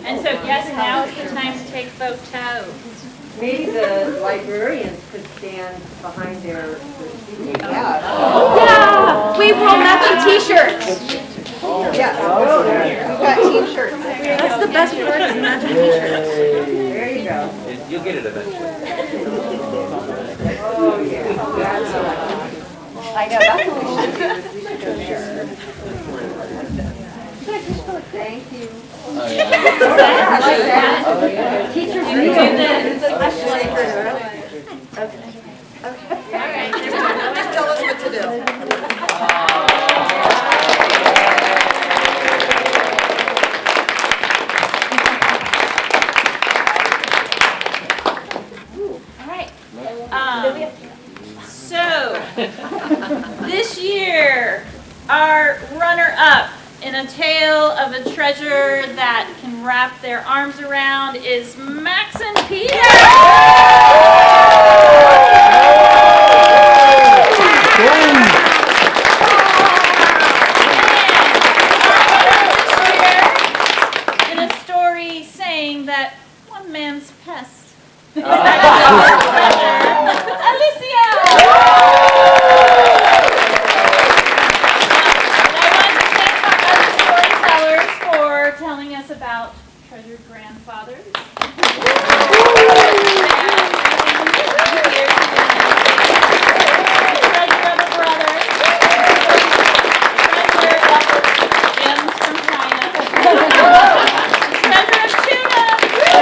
and so yes, now is the time to take photos. Maybe the librarians could stand behind their Yeah, we roll matching t-shirts. Yeah, we've got t-shirts. That's the best part, is matching t-shirts. There you go. You'll get it eventually. Oh, yeah. I know, that's what we should do, is we should go there. Thank you. Oh, yeah. Teachers You do this. Just tell us what to do. All right. So, this year, our runner-up in a tale of a treasure that can wrap their arms around is Max and Peter. In a story saying that one man's pest is another treasure. Alicia! And I want to thank our other storytellers for telling us about treasured grandfathers. Treasure of a brother. Treasure of gems from China. Treasure of tuna. And treasure of the vaccine.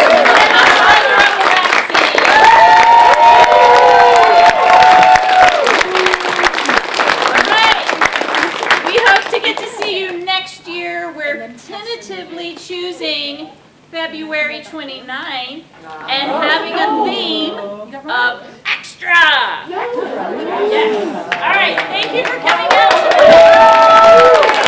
All right. We hope to get to see you next year. We're tentatively choosing February 29th and having a theme of extra. Yes. All right. Thank you for coming out tonight.